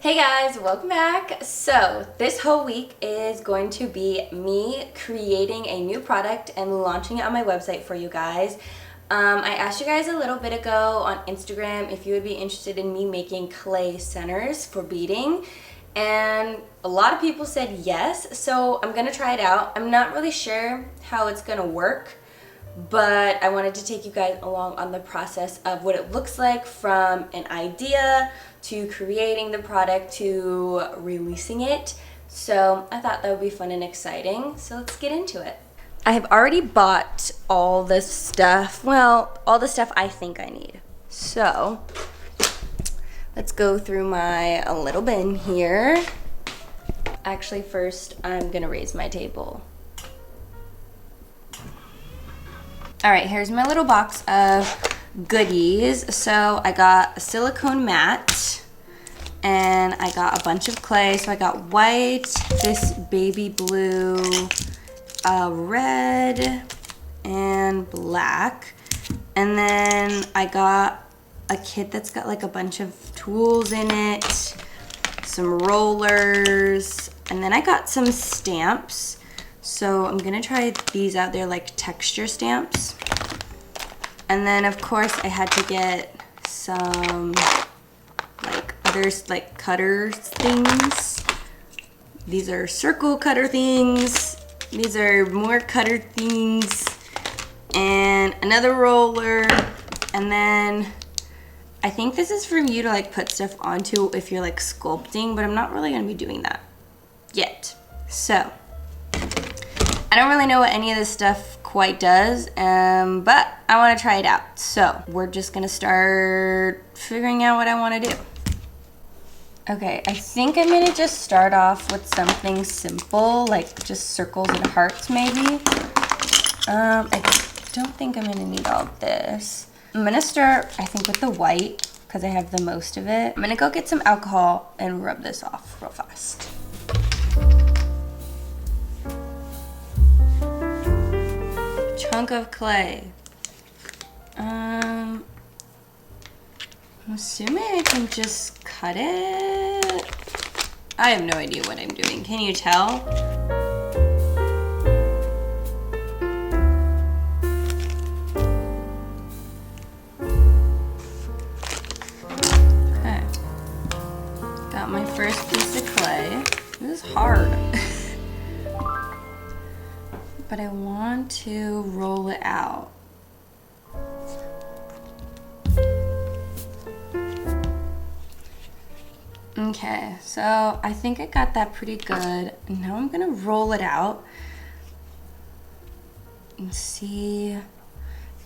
Hey guys, welcome back. So this whole week is going to be me creating a new product and launching it on my website for you guys. I asked you guys a little bit ago on Instagram if you would be interested in me making clay centers for beading, and a lot of people said yes, so I'm gonna try it out. I'm not really sure how it's gonna work, but I wanted to take you guys along on the process of what it looks like from an idea to creating the product to releasing it. So I thought that would be fun and exciting. So let's get into it. I have already bought all the stuff, well, all the stuff I think I need. So let's go through my little bin here. Actually, first I'm gonna raise my table. All right, here's my little box of goodies. So I got a silicone mat and I got a bunch of clay. So I got white, this baby blue, red, and black. And then I got a kit that's got like a bunch of tools in it, some rollers, and then I got some stamps. So I'm gonna try these out. They're like texture stamps. And then of course I had to get some like others like cutter things. These are circle cutter things. These are more cutter things. And another roller. And then I think this is for you to like put stuff onto if you're like sculpting, but I'm not really gonna be doing that yet. So I don't really know what any of this stuff quite does, but I want to try it out. So we're just gonna start figuring out what I want to do. Okay, I think I'm gonna just start off with something simple, like just circles and hearts maybe. I don't think I'm gonna need all this. I'm gonna start, I think, with the white because I have the most of it. I'm gonna go get some alcohol and rub this off real fast. Chunk of clay. I'm assuming I can just cut it. I have no idea what I'm doing. Can you tell? Okay. Got my first piece of clay. This is hard. But I want to roll it out. Okay, so I think I got that pretty good. And now I'm gonna roll it out and see.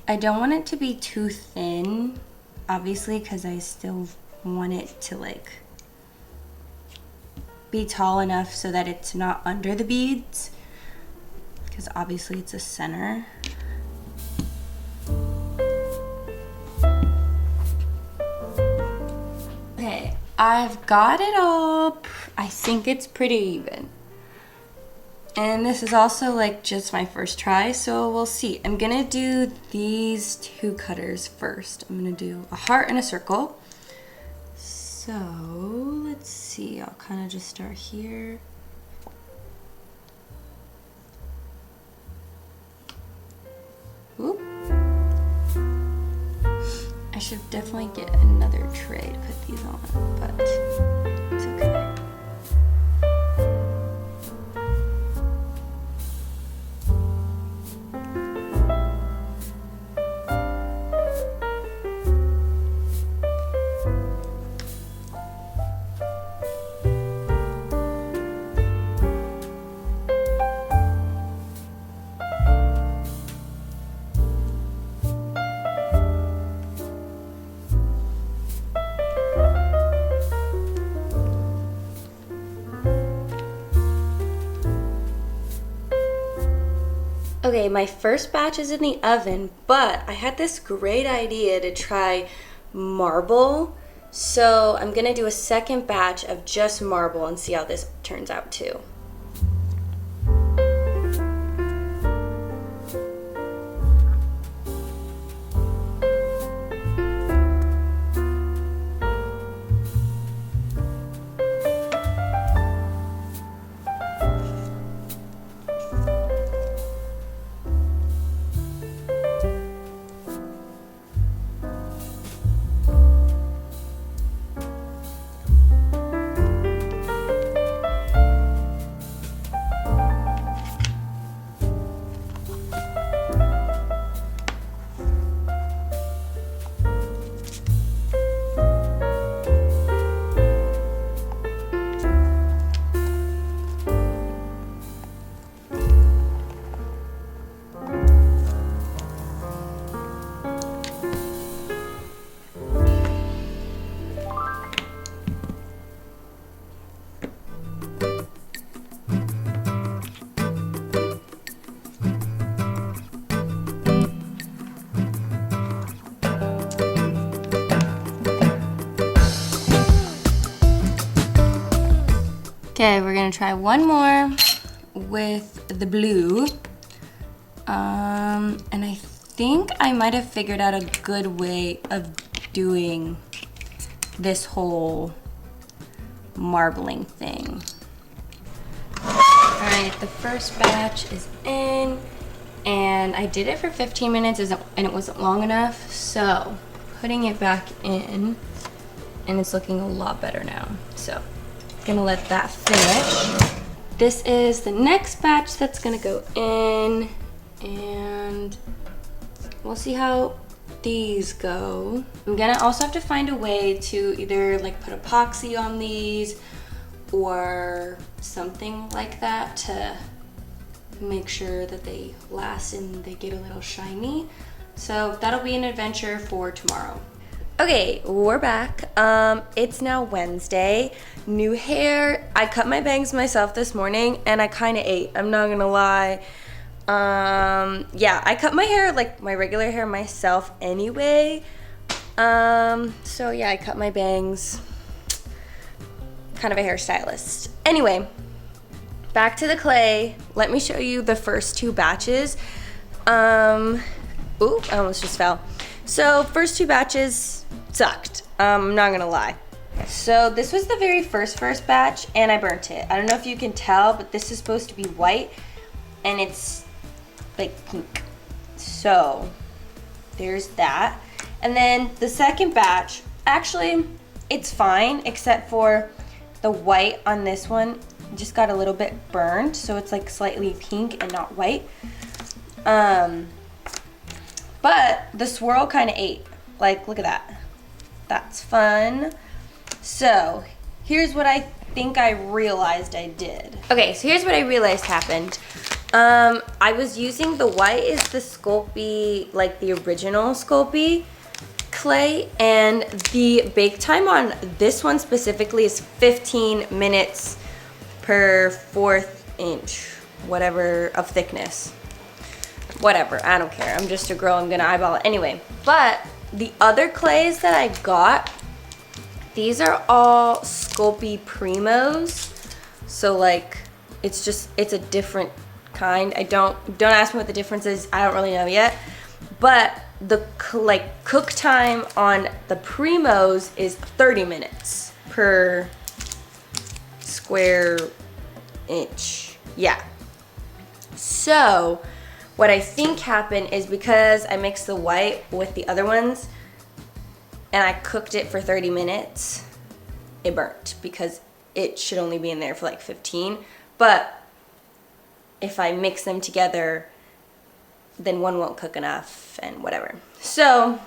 I don't want it to be too thin, obviously, because I still want it to like be tall enough so that it's not under the beads, because obviously it's a center. Okay, I've got it all. I think it's pretty even. And this is also like just my first try, so we'll see. I'm gonna do these two cutters first. I'm gonna do a heart and a circle. So let's see, I'll kind of just start here. Oop. I should definitely get another tray to put these on, but it's okay. Okay, my first batch is in the oven, but I had this great idea to try marble. So I'm gonna do a second batch of just marble and see how this turns out too. Okay, we're gonna try one more with the blue. And I think I might have figured out a good way of doing this whole marbling thing. All right, the first batch is in, and I did it for 15 minutes and it wasn't long enough, so putting it back in, and it's looking a lot better now. So gonna let that finish. This is the next batch that's gonna go in, and we'll see how these go. I'm gonna also have to find a way to either like put epoxy on these or something like that to make sure that they last and they get a little shiny. So that'll be an adventure for tomorrow. Okay, we're back. It's now Wednesday. New hair. I cut my bangs myself this morning and I kind of ate. I'm not gonna lie. Yeah, I cut my hair, like my regular hair myself anyway. So yeah, I cut my bangs. Kind of a hairstylist. Anyway, back to the clay. Let me show you the first two batches. Ooh, I almost just fell. So first two batches sucked. I'm not gonna lie. So this was the very first batch and I burnt it. I don't know if you can tell, but this is supposed to be white and it's like pink. So there's that. And then the second batch, actually it's fine except for the white on this one just got a little bit burned, so it's like slightly pink and not white. But the swirl kind of ate. Like, look at that. That's fun. So here's what I think I realized I did. Okay, so here's what I realized happened. I was using the white is the Sculpey, like the original Sculpey clay, and the bake time on this one specifically is 15 minutes per 1/4 inch, whatever of thickness. Whatever, I don't care. I'm just a girl, I'm gonna eyeball it anyway. But the other clays that I got, these are all Sculpey Primos. So like, it's a different kind. Don't ask me what the difference is. I don't really know yet. But the like cook time on the Primos is 30 minutes per square inch. Yeah. So what I think happened is because I mixed the white with the other ones and I cooked it for 30 minutes, it burnt because it should only be in there for like 15. But if I mix them together, then one won't cook enough and whatever. So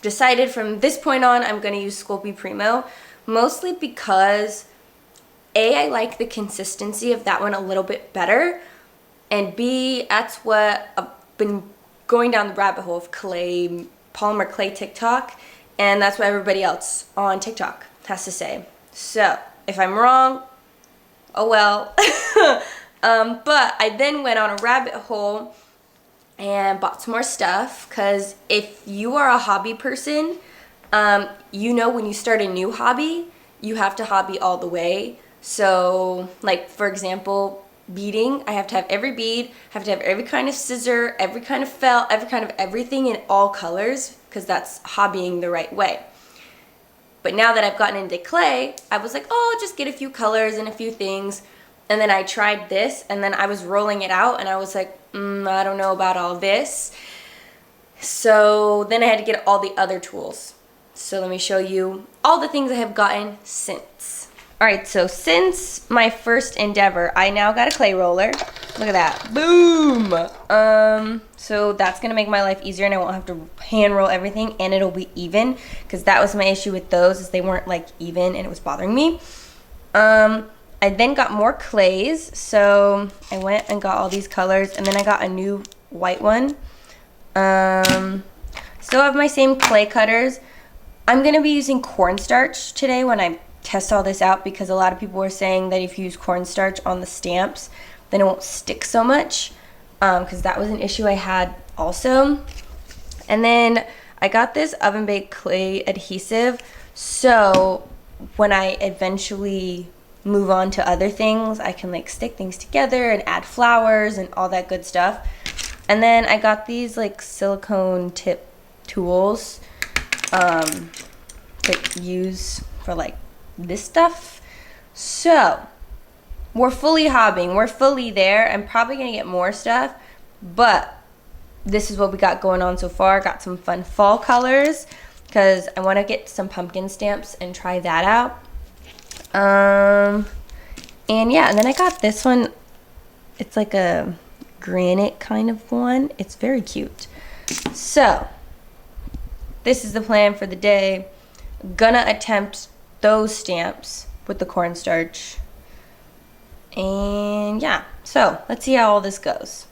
decided from this point on I'm gonna use Sculpey Primo, mostly because A, I like the consistency of that one a little bit better, and B, that's what I've been going down the rabbit hole of clay, polymer clay TikTok, and that's what everybody else on TikTok has to say. So if I'm wrong, oh well. But I then went on a rabbit hole and bought some more stuff, because if you are a hobby person, you know when you start a new hobby, you have to hobby all the way. So like, for example, beading, I have to have every bead, have to have every kind of scissor, every kind of felt, every kind of everything in all colors, because that's hobbying the right way. But now that I've gotten into clay, I was like, oh, just get a few colors and a few things. And then I tried this, and then I was rolling it out, and I was like, I don't know about all this. So then I had to get all the other tools. So let me show you all the things I have gotten since. All right, so since my first endeavor, I now got a clay roller. Look at that, boom. So that's gonna make my life easier, and I won't have to hand roll everything, and it'll be even, because that was my issue with those, is they weren't like even, and it was bothering me. I then got more clays, so I went and got all these colors, and then I got a new white one. Still have my same clay cutters. I'm gonna be using cornstarch today when I test all this out, because a lot of people were saying that if you use cornstarch on the stamps, then it won't stick so much, because that was an issue I had also. And then I got this oven baked clay adhesive, so when I eventually move on to other things, I can like stick things together and add flowers and all that good stuff. And then I got these like silicone tip tools to use for like this stuff. So we're fully hobbing, we're fully there. I'm probably gonna get more stuff, but this is what we got going on so far. Got some fun fall colors because I want to get some pumpkin stamps and try that out. And yeah, and then I got this one. It's like a granite kind of one. It's very cute. So this is the plan for the day. Gonna attempt those stamps with the cornstarch. And yeah, so let's see how all this goes.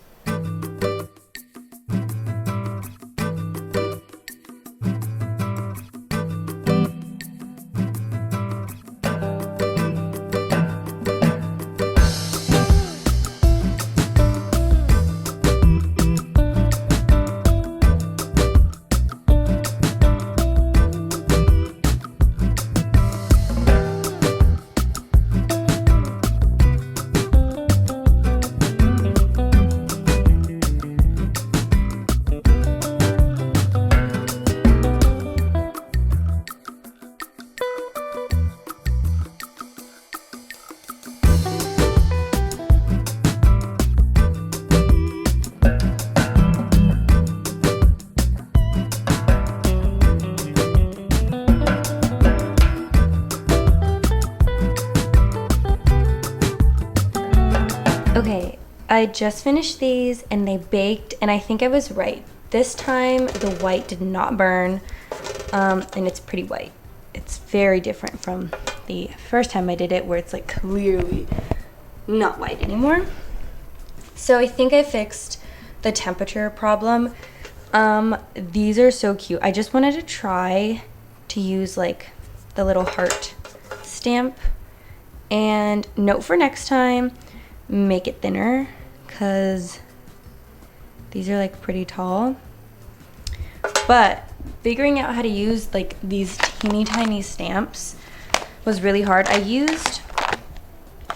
Okay, I just finished these and they baked, and I think I was right. This time the white did not burn, and it's pretty white. It's very different from the first time I did it where it's like clearly not white anymore. So I think I fixed the temperature problem. These are so cute. I just wanted to try to use like the little heart stamp. And note for next time, make it thinner because these are like pretty tall. But figuring out how to use like these teeny tiny stamps was really hard. I used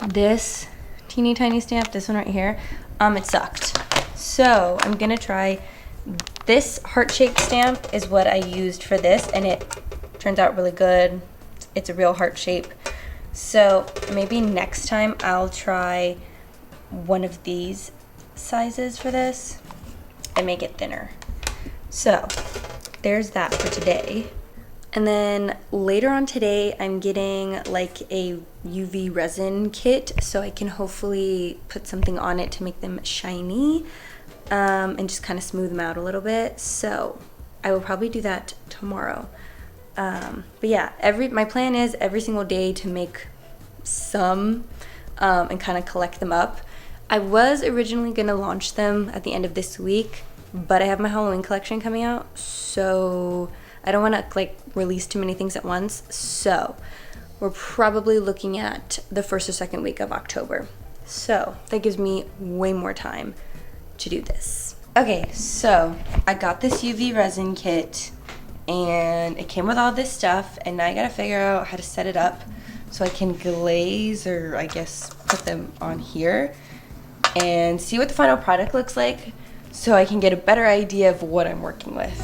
this teeny tiny stamp, this one right here. It sucked. So I'm gonna try this heart-shaped stamp is what I used for this, and it turns out really good. It's a real heart shape. So maybe next time I'll try one of these sizes for this and make it thinner. So there's that for today. And then later on today, I'm getting like a UV resin kit so I can hopefully put something on it to make them shiny, and just kind of smooth them out a little bit. So I will probably do that tomorrow. But yeah, my plan is every single day to make some and kind of collect them up. I was originally going to launch them at the end of this week, but I have my Halloween collection coming out, so I don't want to like release too many things at once. So we're probably looking at the first or second week of October. So that gives me way more time to do this. Okay, so I got this UV resin kit and it came with all this stuff, and now I gotta figure out how to set it up so I can glaze, or I guess put them on here and see what the final product looks like so I can get a better idea of what I'm working with.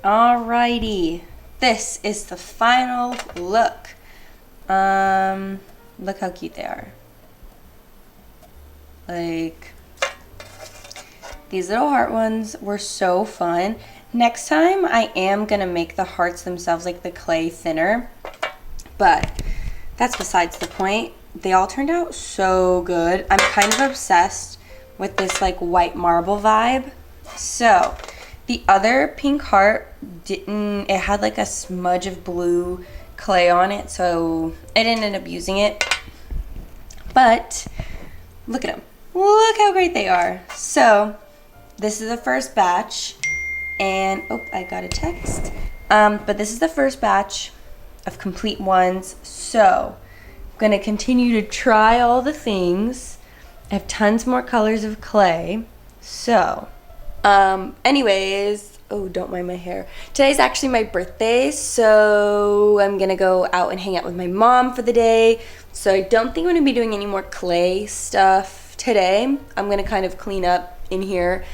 Alrighty, this is the final look. Look how cute they are. Like, these little heart ones were so fun. Next time I am gonna make the hearts themselves, like the clay, thinner, but that's besides the point. they all turned out so good. I'm kind of obsessed with this like white marble vibe. So the other pink heart didn't, it had like a smudge of blue clay on it, so I didn't end up using it. But look at them. Look how great they are. So this is the first batch, and oh, I got a text. But this is the first batch of complete ones. So I'm gonna continue to try all the things. I have tons more colors of clay. So, anyways, oh, don't mind my hair. Today's actually my birthday, so I'm gonna go out and hang out with my mom for the day. So I don't think I'm gonna be doing any more clay stuff today. I'm gonna kind of clean up in here,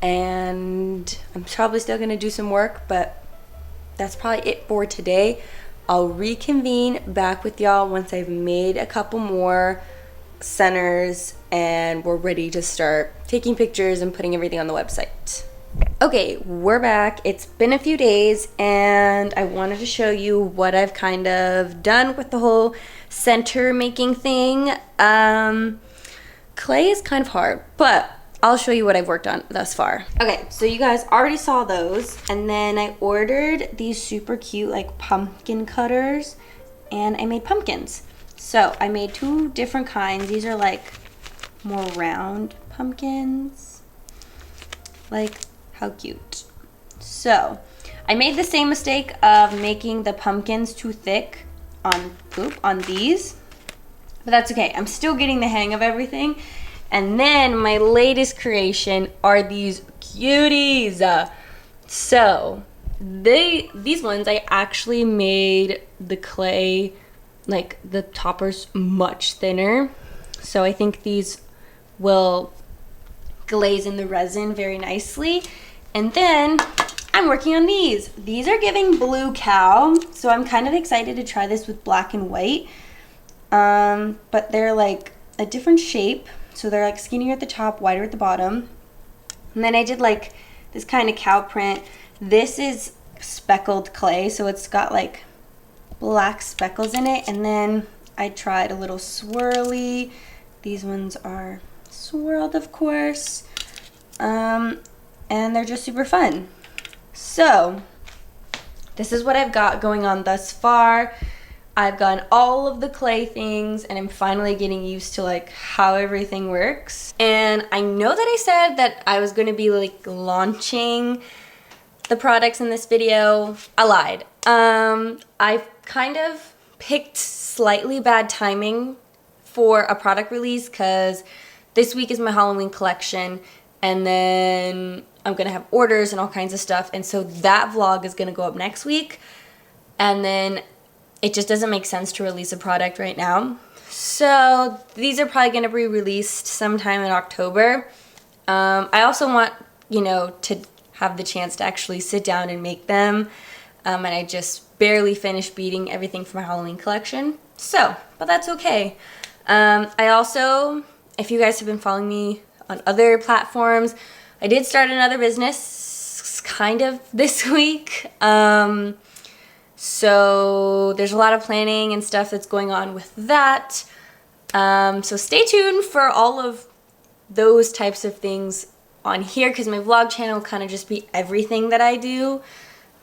and I'm probably still gonna do some work, but that's probably it for today. I'll reconvene back with y'all once I've made a couple more centers and we're ready to start taking pictures and putting everything on the website. Okay, we're back. It's been a few days and I wanted to show you what I've kind of done with the whole center making thing. Clay is kind of hard, but I'll show you what I've worked on thus far. Okay, so you guys already saw those, and then I ordered these super cute like pumpkin cutters and I made pumpkins. So I made two different kinds. These are like more round pumpkins. Like, how cute. So I made the same mistake of making the pumpkins too thick on these, but that's okay. I'm still getting the hang of everything. And then my latest creation are these cuties. So these ones, I actually made the clay, like the toppers, much thinner. So I think these will glaze in the resin very nicely. And then I'm working on these. These are giving blue cow, so I'm kind of excited to try this with black and white. But they're like a different shape. So they're like skinnier at the top, wider at the bottom. And then I did like this kind of cow print. This is speckled clay, so it's got like black speckles in it. And then I tried a little swirly. These ones are swirled, of course. And they're just super fun. So this is what I've got going on thus far. I've gotten all of the clay things and I'm finally getting used to like how everything works. And I know that I said that I was going to be like launching the products in this video. I lied. I've kind of picked slightly bad timing for a product release because this week is my Halloween collection and then I'm going to have orders and all kinds of stuff. And so that vlog is going to go up next week. And then it just doesn't make sense to release a product right now. So these are probably going to be released sometime in October. I also want, you know, to have the chance to actually sit down and make them. And I just barely finished beating everything for my Halloween collection. So, but that's okay. I also, if you guys have been following me on other platforms, I did start another business kind of this week. So there's a lot of planning and stuff that's going on with that. So stay tuned for all of those types of things on here because my vlog channel will kind of just be everything that I do.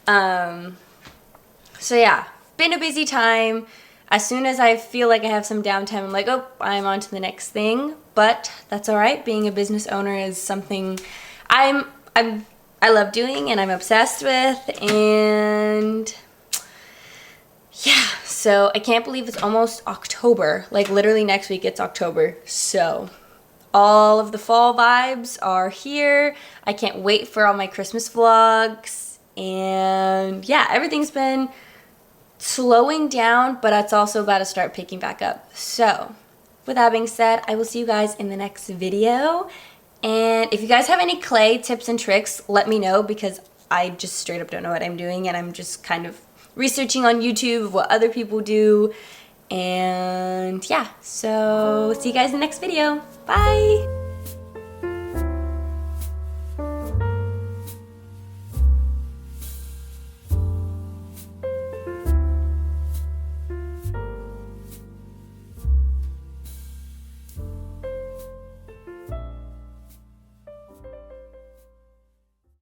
So yeah, been a busy time. As soon as I feel like I have some downtime, I'm like, oh, I'm on to the next thing. But that's all right. Being a business owner is something I love doing and I'm obsessed with. And yeah, so I can't believe it's almost October. Like literally next week it's October. So all of the fall vibes are here. I can't wait for all my Christmas vlogs. And yeah, everything's been slowing down, but it's also about to start picking back up. So with that being said, I will see you guys in the next video. And if you guys have any clay tips and tricks, let me know because I just straight up don't know what I'm doing and I'm just kind of researching on YouTube of what other people do. And yeah, so see you guys in the next video. Bye!